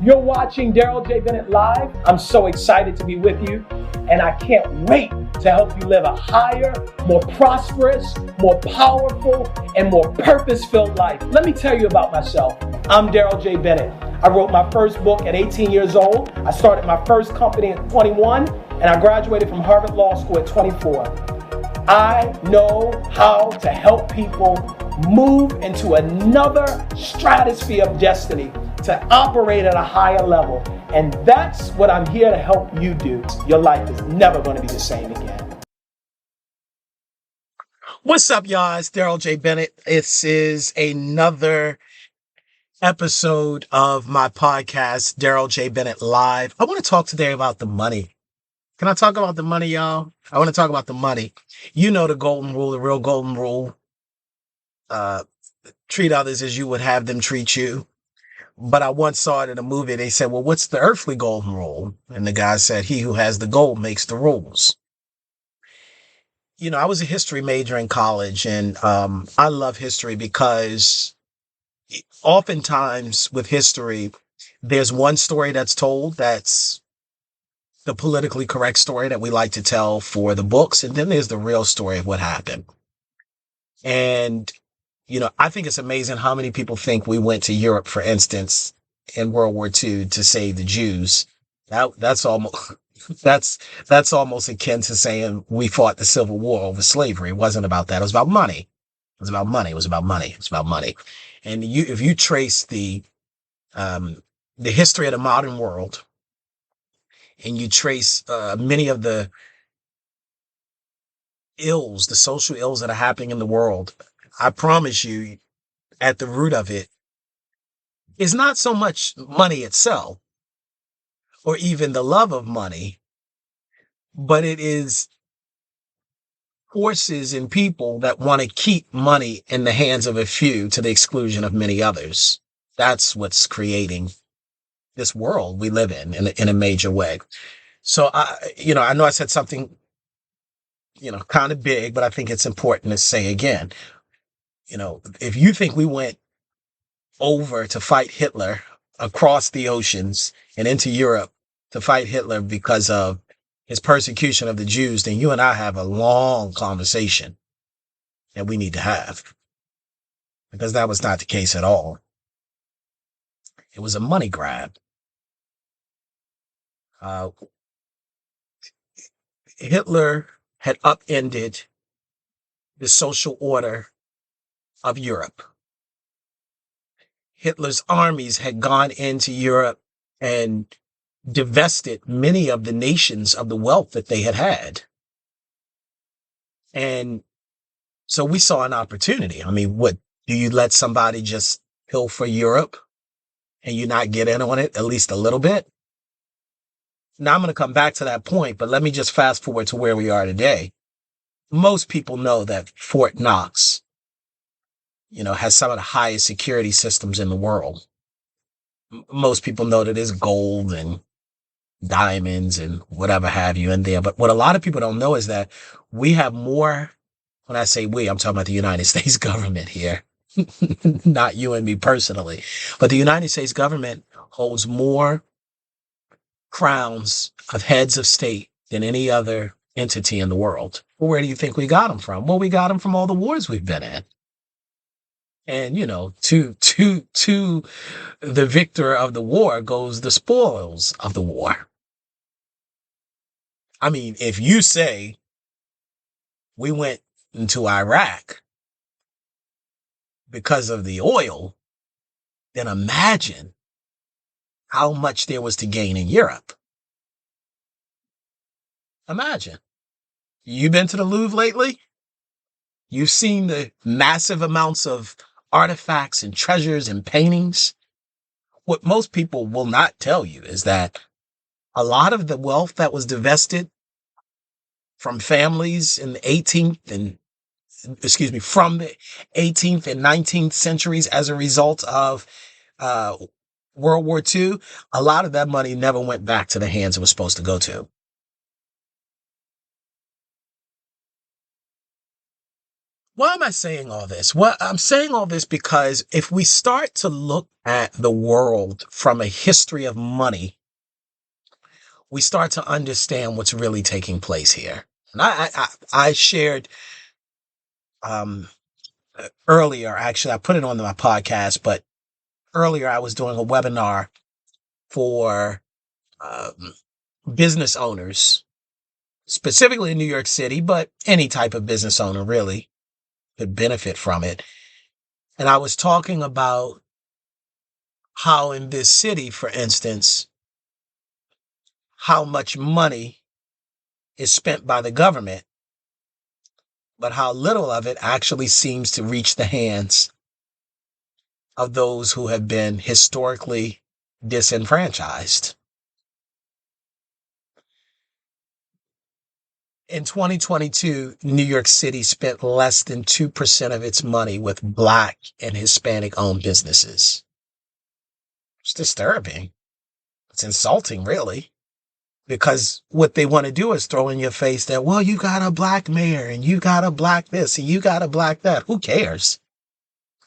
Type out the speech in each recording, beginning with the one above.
You're watching Darrell J. Bennett Live. I'm so excited to be with you, and I can't wait to help you live a higher, more prosperous, more powerful, and more purpose-filled life. Let me tell you about myself. I'm Darrell J. Bennett. I wrote my first book at 18 years old. I started my first company at 21, and I graduated from Harvard Law School at 24. I know how to help people move into another stratosphere of destiny, to operate at a higher level. And that's what I'm here to help you do. Your life is never going to be the same again. What's up, y'all? It's Darrell J. Bennett. This is another episode of my podcast, Darrell J. Bennett Live. I want to talk today about the money. Can I talk about the money, y'all? I want to talk about the money. You know the golden rule, the real golden rule. Treat others as you would have them treat you. But I once saw it in a movie. They said, well, what's the earthly golden rule? And the guy said, he who has the gold makes the rules. You know, I was a history major in college, and I love history because oftentimes with history, there's one story that's told that's the politically correct story that we like to tell for the books. And then there's the real story of what happened. And, you know, I think it's amazing how many people think we went to Europe, for instance, in World War II to save the Jews. That's almost akin to saying we fought the Civil War over slavery. It wasn't about that. It was about money. It was about money. It was about money. It was about money. And if you trace the history of the modern world, and you trace many of the ills, the social ills that are happening in the world, I promise you, at the root of it is not so much money itself, or even the love of money, but it is forces in people that want to keep money in the hands of a few to the exclusion of many others. That's what's creating this world we live in a major way. So I know I said something, kind of big, but I think it's important to say again, if you think we went over to fight Hitler across the oceans and into Europe to fight Hitler because of his persecution of the Jews, then you and I have a long conversation that we need to have, because that was not the case at all. It was a money grab. Hitler had upended the social order of Europe. Hitler's armies had gone into Europe and divested many of the nations of the wealth that they had had. And so we saw an opportunity. I mean, what, do you let somebody just pilfer Europe and you not get in on it at least a little bit? Now, I'm going to come back to that point, but let me just fast forward to where we are today. Most people know that Fort Knox, has some of the highest security systems in the world. Most people know that there's gold and diamonds and whatever have you in there. But what a lot of people don't know is that we have more, when I say we, I'm talking about the United States government here, not you and me personally, but the United States government holds more crowns of heads of state than any other entity in the world. Well, where do you think we got them from? Well, we got them from all the wars we've been in. And, to the victor of the war goes the spoils of the war. I mean, if you say we went into Iraq because of the oil, then imagine how much there was to gain in Europe. Imagine. You've been to the Louvre lately? You've seen the massive amounts of artifacts and treasures and paintings. What most people will not tell you is that a lot of the wealth that was divested from families in the from the 18th and 19th centuries as a result of World War II, a lot of that money never went back to the hands it was supposed to go to. Why am I saying all this? Well, I'm saying all this because if we start to look at the world from a history of money, we start to understand what's really taking place here. And I shared um, earlier, actually, I put it on my podcast, but earlier I was doing a webinar for um, business owners, specifically in New York City, but any type of business owner really could benefit from it. And I was talking about how in this city, for instance, how much money is spent by the government, but how little of it actually seems to reach the hands of those who have been historically disenfranchised. In 2022, New York City spent less than 2% of its money with Black and Hispanic owned businesses. It's disturbing. It's insulting, really, because what they want to do is throw in your face that, well, you got a Black mayor and you got a Black this and you got a Black that. Who cares?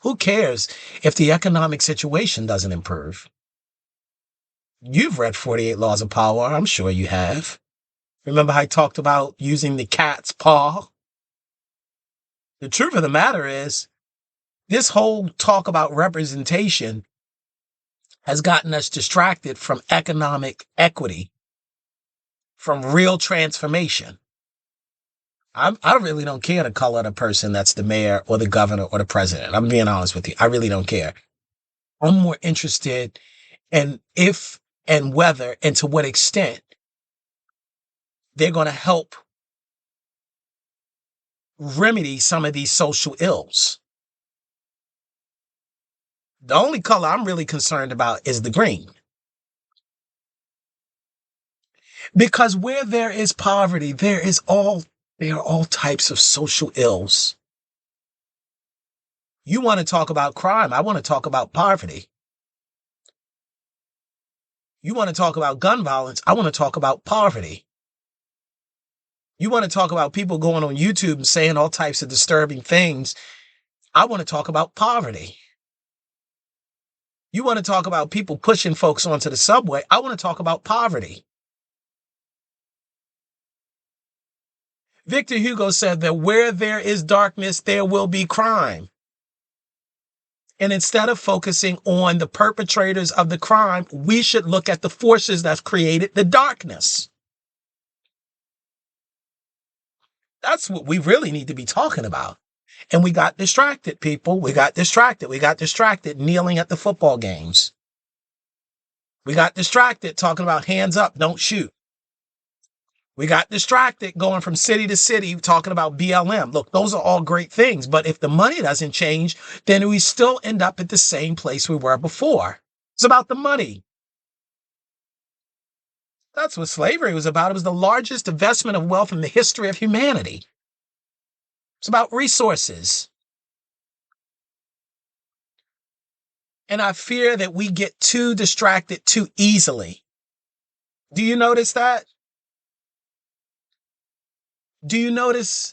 Who cares if the economic situation doesn't improve? You've read 48 Laws of Power. I'm sure you have. Remember how I talked about using the cat's paw? The truth of the matter is, this whole talk about representation has gotten us distracted from economic equity, from real transformation. I really don't care the color of the person that's the mayor or the governor or the president. I'm being honest with you. I really don't care. I'm more interested in if and whether and to what extent they're going to help remedy some of these social ills. The only color I'm really concerned about is the green. Because where there is poverty, there are all types of social ills. You want to talk about crime, I want to talk about poverty. You want to talk about gun violence, I want to talk about poverty. You want to talk about people going on YouTube and saying all types of disturbing things, I want to talk about poverty. You want to talk about people pushing folks onto the subway, I want to talk about poverty. Victor Hugo said that where there is darkness, there will be crime. And instead of focusing on the perpetrators of the crime, we should look at the forces that created the darkness. That's what we really need to be talking about. And we got distracted, people. We got distracted. We got distracted kneeling at the football games. We got distracted talking about hands up, don't shoot. We got distracted going from city to city talking about BLM. Look, those are all great things, but if the money doesn't change, then we still end up at the same place we were before. It's about the money. That's what slavery was about. It was the largest investment of wealth in the history of humanity. It's about resources. And I fear that we get too distracted too easily. Do you notice that? Do you notice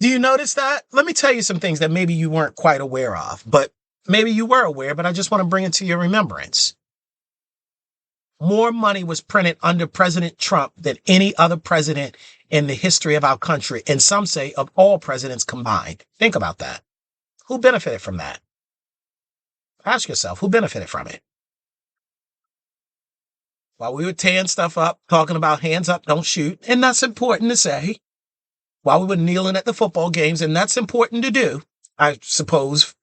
that? Let me tell you some things that maybe you weren't quite aware of, but maybe you were aware, but I just want to bring it to your remembrance. More money was printed under President Trump than any other president in the history of our country, and some say of all presidents combined. Think about that. Who benefited from that? Ask yourself, who benefited from it? While we were tearing stuff up, talking about hands up, don't shoot, and that's important to say. While we were kneeling at the football games, and that's important to do, I suppose,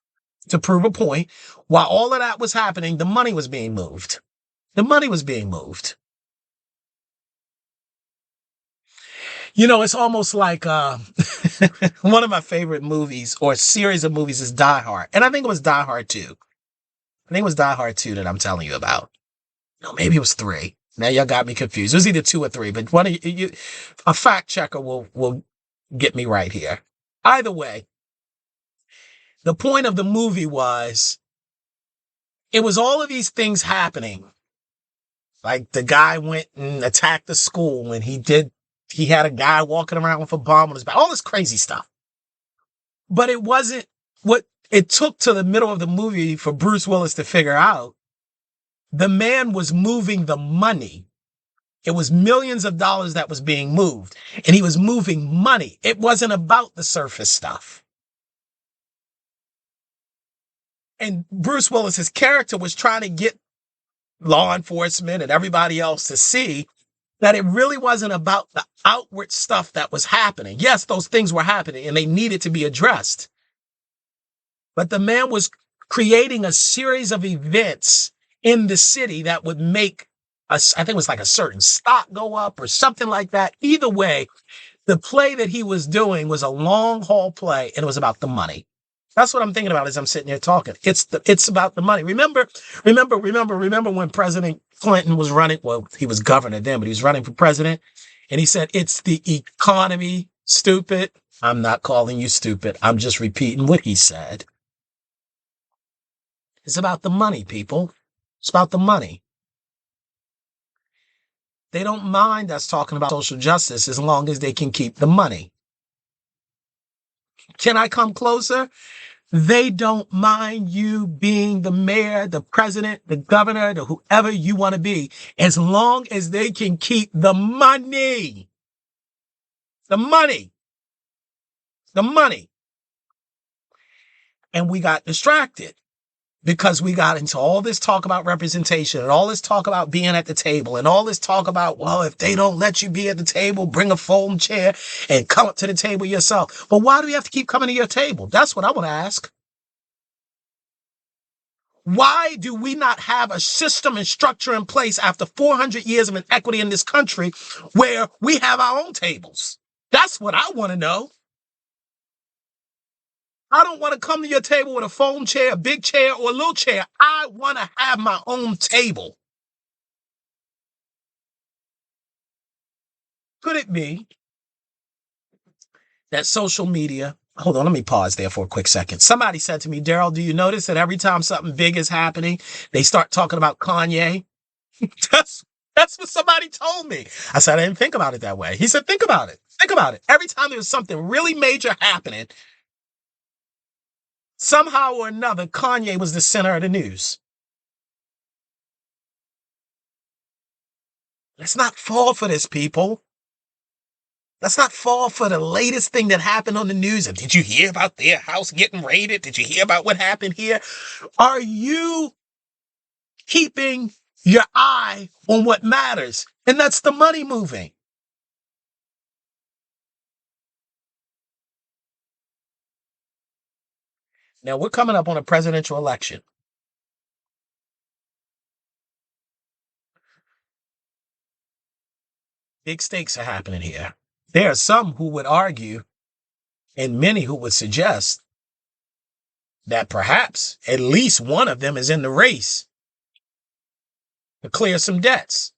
to prove a point. While all of that was happening, the money was being moved. The money was being moved. You know, it's almost like one of my favorite movies or series of movies is Die Hard. And I think it was Die Hard 2. I think it was Die Hard 2 that I'm telling you about. No, maybe it was 3. Now y'all got me confused. It was either 2 or 3, but one of you, a fact checker will get me right here. Either way, the point of the movie was, it was all of these things happening. Like the guy went and attacked the school and he had a guy walking around with a bomb on his back, all this crazy stuff. But it wasn't what it took to the middle of the movie for Bruce Willis to figure out. The man was moving the money. It was millions of dollars that was being moved, and he was moving money. It wasn't about the surface stuff. And Bruce Willis's character was trying to get law enforcement and everybody else to see that it really wasn't about the outward stuff that was happening. Yes, those things were happening and they needed to be addressed. But the man was creating a series of events in the city that would make us, I think it was like a certain stock go up or something like that. Either way, the play that he was doing was a long haul play, and it was about the money. That's what I'm thinking about as I'm sitting here talking. It's about the money. Remember when President Clinton was running, well, he was governor then, but he was running for president, and he said, "It's the economy, stupid." I'm not calling you stupid. I'm just repeating what he said. It's about the money, people. It's about the money. They don't mind us talking about social justice as long as they can keep the money. Can I come closer? They don't mind you being the mayor, the president, the governor, the whoever you want to be, as long as they can keep the money. The money. The money. And we got distracted because we got into all this talk about representation and all this talk about being at the table and all this talk about, well, if they don't let you be at the table, bring a folding chair and come up to the table yourself. But why do we have to keep coming to your table? That's what I want to ask. Why do we not have a system and structure in place after 400 years of inequity in this country where we have our own tables? That's what I want to know. I don't want to come to your table with a foam chair, a big chair, or a little chair. I want to have my own table. Could it be that social media, hold on, let me pause there for a quick second. Somebody said to me, Darrell, do you notice that every time something big is happening, they start talking about Kanye? That's what somebody told me. I said, I didn't think about it that way. He said, think about it. Think about it. Every time there's something really major happening, somehow or another, Kanye was the center of the news. Let's not fall for this, people. Let's not fall for the latest thing that happened on the news. And did you hear about their house getting raided? Did you hear about what happened here? Are you keeping your eye on what matters? And that's the money moving. Now, we're coming up on a presidential election. Big stakes are happening here. There are some who would argue, and many who would suggest, that perhaps at least one of them is in the race to clear some debts.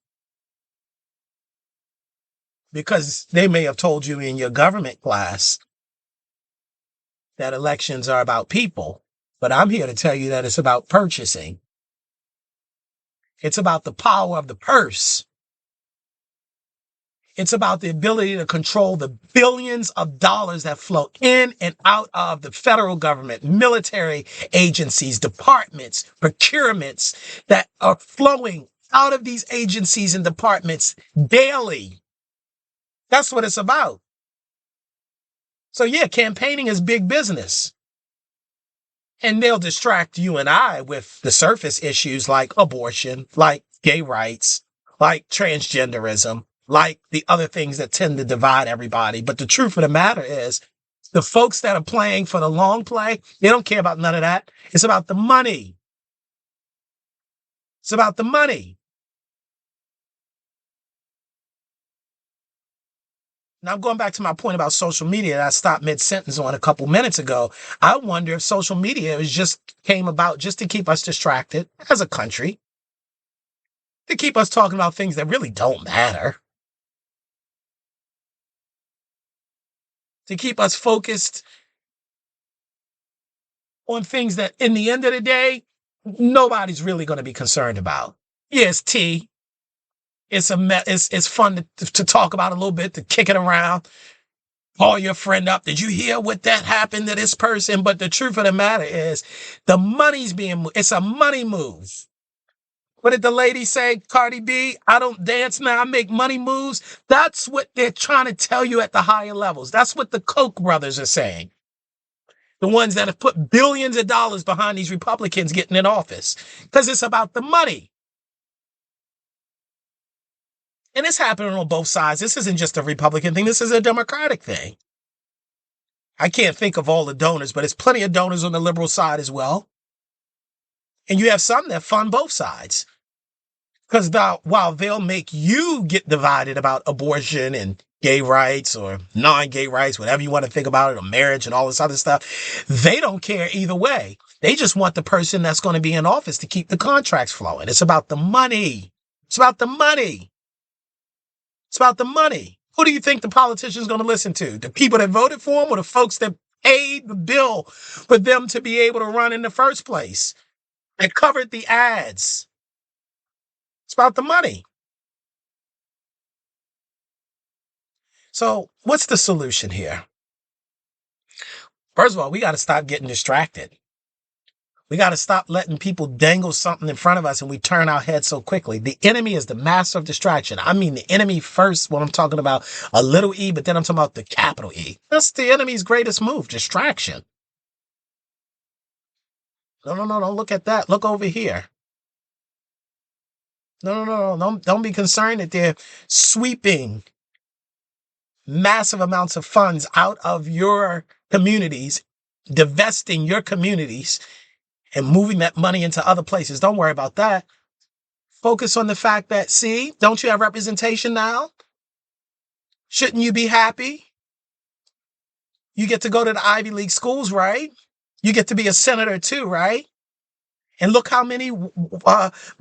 Because they may have told you in your government class that elections are about people, but I'm here to tell you that it's about purchasing. It's about the power of the purse. It's about the ability to control the billions of dollars that flow in and out of the federal government, military agencies, departments, procurements that are flowing out of these agencies and departments daily. That's what it's about. So yeah, campaigning is big business. And they'll distract you and I with the surface issues like abortion, like gay rights, like transgenderism, like the other things that tend to divide everybody. But the truth of the matter is, the folks that are playing for the long play, they don't care about none of that. It's about the money. It's about the money. Now, I'm going back to my point about social media that I stopped mid-sentence on a couple minutes ago. I wonder if social media came about just to keep us distracted as a country, to keep us talking about things that really don't matter, to keep us focused on things that, in the end of the day, nobody's really going to be concerned about. Yeah, it's tea. It's fun to talk about a little bit, to kick it around. call your friend up. Did you hear what that happened to this person? But the truth of the matter is the money's it's a money move. What did the lady say, Cardi B? I don't dance now, I make money moves. That's what they're trying to tell you at the higher levels. That's what the Koch brothers are saying. The ones that have put billions of dollars behind these Republicans getting in office. Because it's about the money. And it's happening on both sides. This isn't just a Republican thing. This is a Democratic thing. I can't think of all the donors, but there's plenty of donors on the liberal side as well. And you have some that fund both sides. Because while they'll make you get divided about abortion and gay rights or non-gay rights, whatever you want to think about it, or marriage and all this other stuff, they don't care either way. They just want the person that's going to be in office to keep the contracts flowing. It's about the money. It's about the money. It's about the money. Who do you think the politician's going to listen to? The people that voted for him or the folks that paid the bill for them to be able to run in the first place? That covered the ads. It's about the money. So what's the solution here? First of all, we got to stop getting distracted. We got to stop letting people dangle something in front of us and we turn our heads so quickly. The enemy is the master of distraction. I mean the enemy first when I'm talking about a little e, but then I'm talking about the capital E. That's the enemy's greatest move, distraction. No, don't look at that. Look over here. No. Don't be concerned that they're sweeping massive amounts of funds out of your communities, divesting your communities, and moving that money into other places. Don't worry about that. Focus on the fact that, see, don't you have representation now? Shouldn't you be happy? You get to go to the Ivy League schools, right? You get to be a senator too, right? And look how many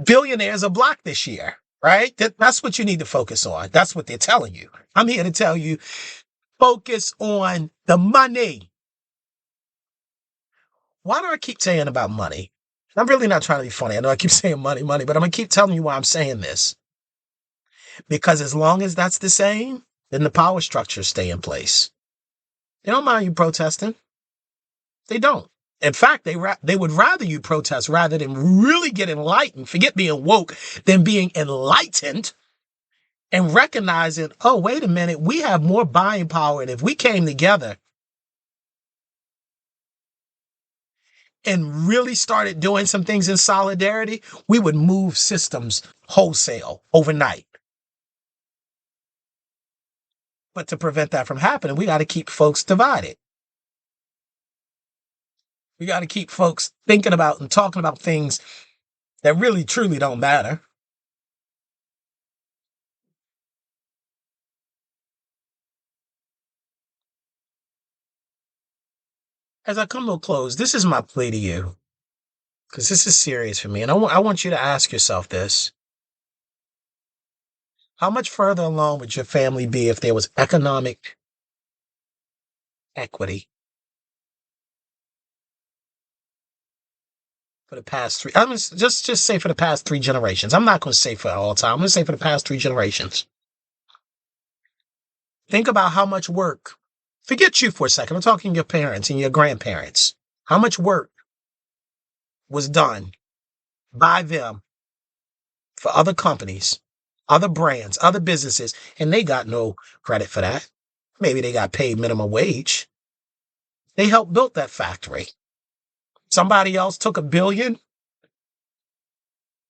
billionaires are black this year, right? That's what you need to focus on. That's what they're telling you. I'm here to tell you, focus on the money. Why do I keep saying about money? I'm really not trying to be funny. I know I keep saying money, but I'm going to keep telling you why I'm saying this. Because as long as that's the same, then the power structures stay in place. They don't mind you protesting. They don't. In fact, they would rather you protest rather than really get enlightened, forget being woke, than being enlightened and recognizing, oh, wait a minute, we have more buying power. And if we came together and really started doing some things in solidarity, we would move systems wholesale overnight. But to prevent that from happening, we got to keep folks divided. We got to keep folks thinking about and talking about things that really, truly don't matter. As I come to a close, this is my plea to you, because this is serious for me. And I want you to ask yourself this. How much further along would your family be if there was economic equity? For the past three, I'm just say for the past 3 generations. I'm not going to say for all time. I'm going to say for the past 3 generations. Think about how much work. Forget you for a second. I'm talking to your parents and your grandparents. How much work was done by them for other companies, other brands, other businesses, and they got no credit for that. Maybe they got paid minimum wage. They helped build that factory. Somebody else took $1 billion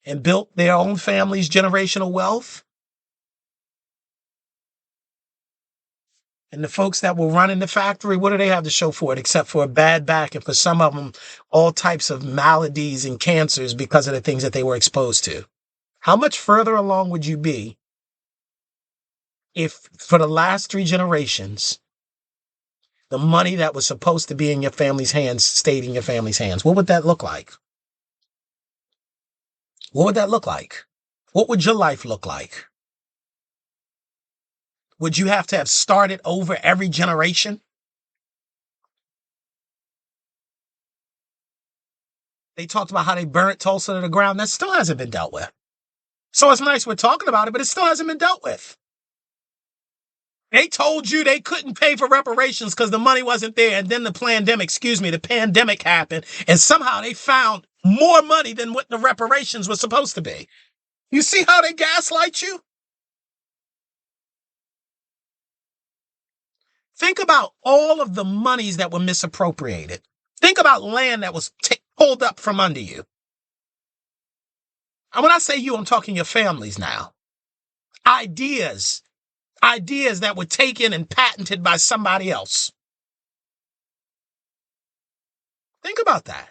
and built their own family's generational wealth. And the folks that were running the factory, what do they have to show for it except for a bad back and for some of them, all types of maladies and cancers because of the things that they were exposed to? How much further along would you be if for the last 3 generations, the money that was supposed to be in your family's hands stayed in your family's hands? What would that look like? What would that look like? What would your life look like? Would you have to have started over every generation? They talked about how they burnt Tulsa to the ground. That still hasn't been dealt with. So it's nice we're talking about it, but it still hasn't been dealt with. They told you they couldn't pay for reparations because the money wasn't there. And then the pandemic happened. And somehow they found more money than what the reparations was supposed to be. You see how they gaslight you? Think about all of the monies that were misappropriated. Think about land that was pulled up from under you. And when I say you, I'm talking your families now. Ideas that were taken and patented by somebody else. Think about that.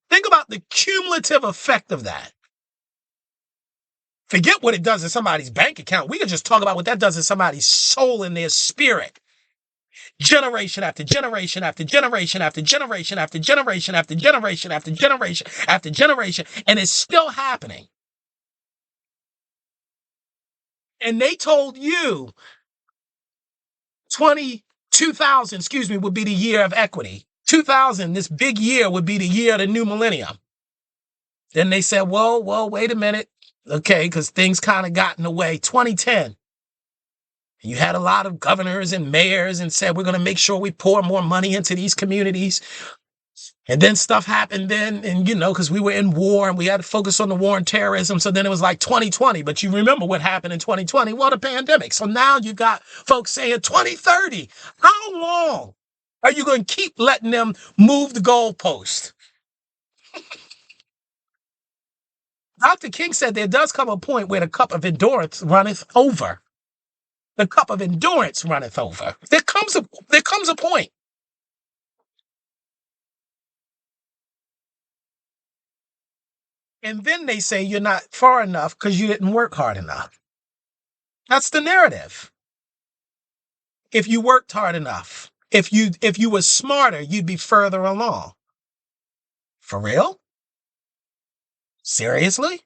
Think about the cumulative effect of that. Forget what it does in somebody's bank account. We can just talk about what that does in somebody's soul and their spirit. Generation after generation after generation after generation after generation after generation after generation after generation, and it's still happening. And they told you 2000, would be the year of equity. 2000, this big year, would be the year of the new millennium. Then they said, whoa, wait a minute. Okay, because things kind of got in the way. 2010. You had a lot of governors and mayors and said, we're going to make sure we pour more money into these communities. And then stuff happened then, and because we were in war and we had to focus on the war and terrorism. So then it was like 2020. But you remember what happened in 2020? Well, the pandemic. So now you got folks saying 2030. How long are you going to keep letting them move the goalpost? Dr. King said there does come a point where the cup of endurance runneth over. The cup of endurance runneth over. There comes a point. And then they say you're not far enough because you didn't work hard enough. That's the narrative. If you worked hard enough, if you were smarter, you'd be further along. For real? Seriously?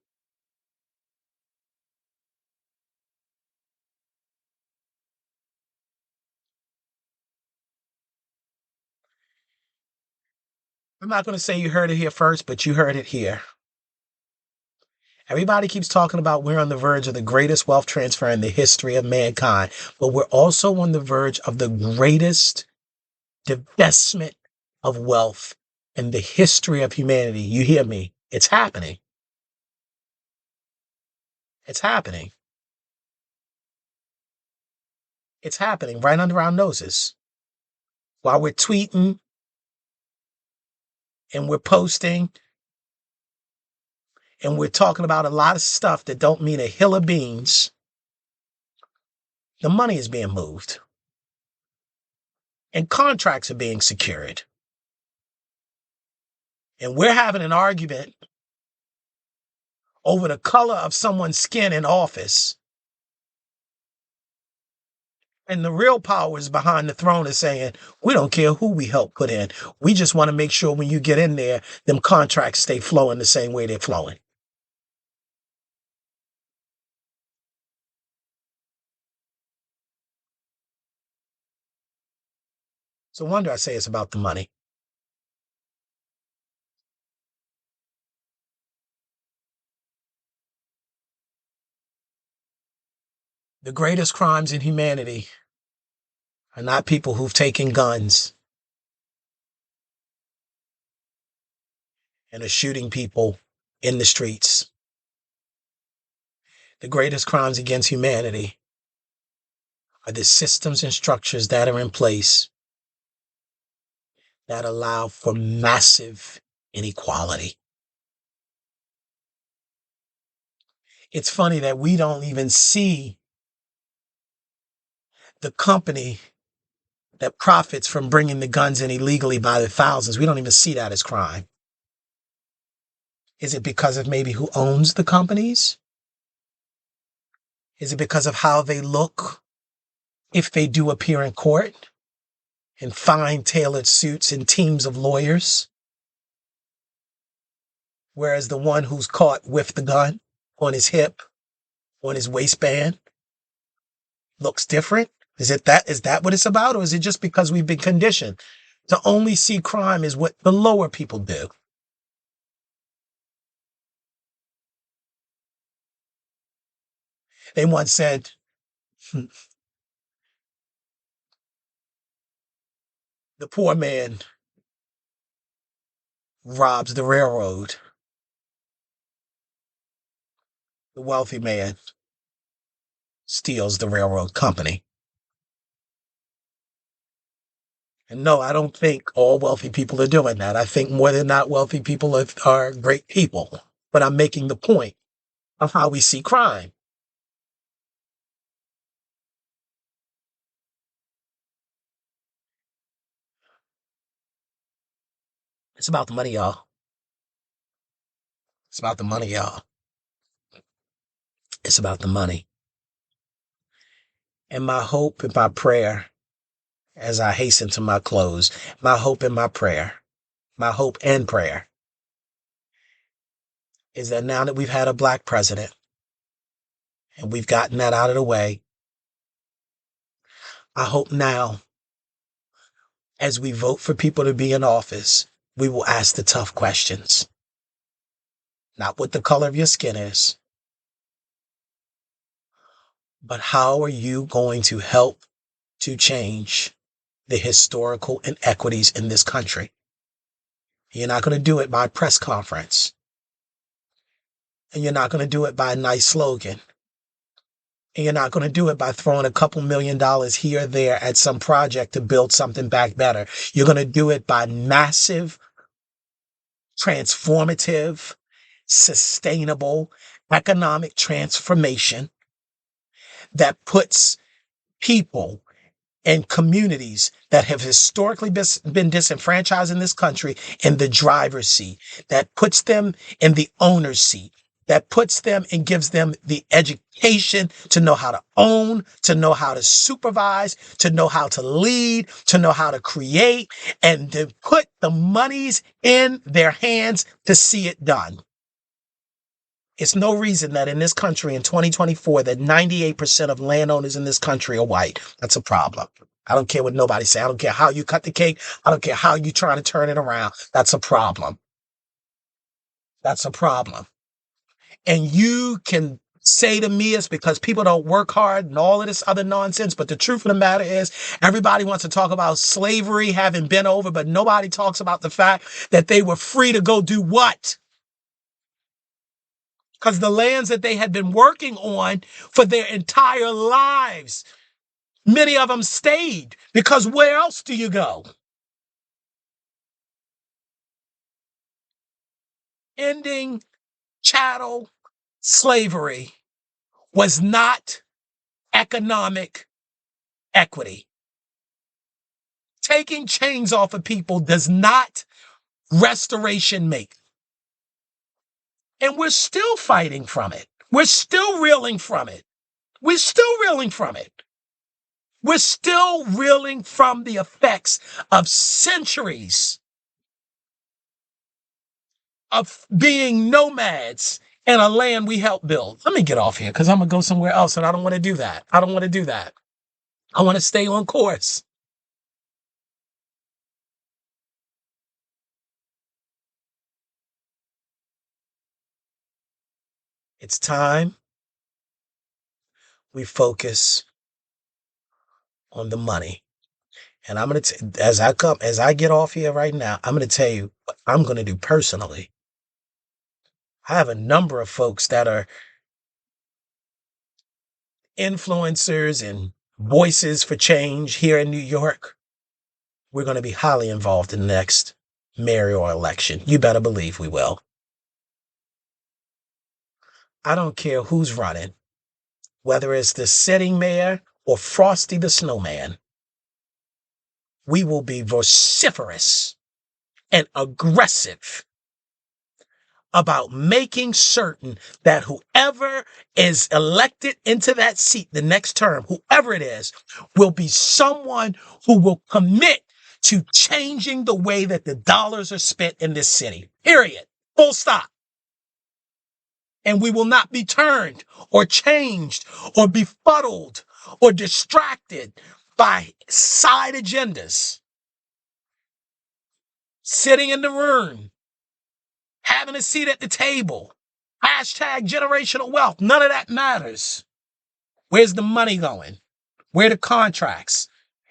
I'm not going to say you heard it here first, but you heard it here. Everybody keeps talking about we're on the verge of the greatest wealth transfer in the history of mankind, but we're also on the verge of the greatest divestment of wealth in the history of humanity. You hear me? It's happening. It's happening. It's happening right under our noses. While we're tweeting and we're posting and we're talking about a lot of stuff that don't mean a hill of beans, the money is being moved. And contracts are being secured. And we're having an argument over the color of someone's skin in office. And the real powers behind the throne is saying, we don't care who we help put in. We just want to make sure when you get in there, them contracts stay flowing the same way they're flowing. So no wonder I say it's about the money. The greatest crimes in humanity are not people who've taken guns and are shooting people in the streets. The greatest crimes against humanity are the systems and structures that are in place that allow for massive inequality. It's funny that we don't even see the company that profits from bringing the guns in illegally by the thousands. We don't even see that as crime. Is it because of maybe who owns the companies? Is it because of how they look if they do appear in court in fine tailored suits and teams of lawyers? Whereas the one who's caught with the gun on his hip, on his waistband, looks different? Is that what it's about? Or is it just because we've been conditioned to only see crime as what the lower people do? They once said, The poor man robs the railroad. The wealthy man steals the railroad company. And no, I don't think all wealthy people are doing that. I think more than not wealthy people are great people. But I'm making the point of how we see crime. It's about the money, y'all. It's about the money, y'all. It's about the money. And my hope and my prayer as I hasten to my close, my hope and my hope and prayer is that now that we've had a black president and we've gotten that out of the way, I hope now as we vote for people to be in office, we will ask the tough questions. Not what the color of your skin is, but how are you going to help to change the historical inequities in this country? You're not going to do it by press conference. And you're not going to do it by a nice slogan. And you're not going to do it by throwing a couple $1,000,000 here or there at some project to build something back better. You're going to do it by massive, transformative, sustainable economic transformation that puts people and communities that have historically been disenfranchised in this country in the driver's seat, that puts them in the owner's seat, that puts them and gives them the education to know how to own, to know how to supervise, to know how to lead, to know how to create, and to put the monies in their hands to see it done. It's no reason that in this country in 2024 that 98% of landowners in this country are white. That's a problem. I don't care what nobody say. I don't care how you cut the cake. I don't care how you trying to turn it around. That's a problem. That's a problem. And you can say to me it's because people don't work hard and all of this other nonsense. But the truth of the matter is everybody wants to talk about slavery having been over, but nobody talks about the fact that they were free to go do what? Because the lands that they had been working on for their entire lives, many of them stayed because where else do you go? Ending chattel slavery was not economic equity. Taking chains off of people does not restoration make. And we're still fighting from it. We're still reeling from it. We're still reeling from it. We're still reeling from the effects of centuries of being nomads in a land we helped build. Let me get off here because I'm going to go somewhere else and I don't want to do that. I don't want to do that. I want to stay on course. It's time we focus on the money. And I'm going to, as I get off here right now, I'm going to tell you what I'm going to do personally. I have a number of folks that are influencers and voices for change here in New York. We're going to be highly involved in the next mayoral election. You better believe we will. I don't care who's running, whether it's the sitting mayor or Frosty the Snowman. We will be vociferous and aggressive about making certain that whoever is elected into that seat the next term, whoever it is, will be someone who will commit to changing the way that the dollars are spent in this city. Period. Full stop. And we will not be turned or changed or befuddled or distracted by side agendas. Sitting in the room, having a seat at the table, hashtag generational wealth. None of that matters. Where's the money going? Where are the contracts?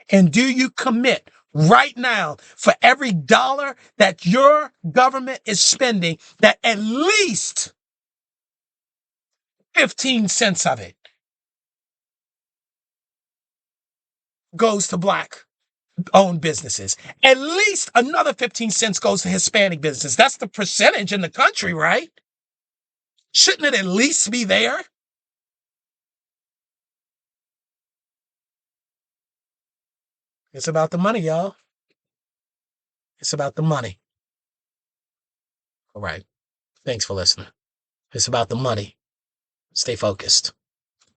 And do you commit right now, for every dollar that your government is spending, that at least 15 cents of it goes to Black owned businesses. At least another 15 cents goes to Hispanic businesses. That's the percentage in the country, right? Shouldn't it at least be there? It's about the money, y'all. It's about the money. All right. Thanks for listening. It's about the money. Stay focused.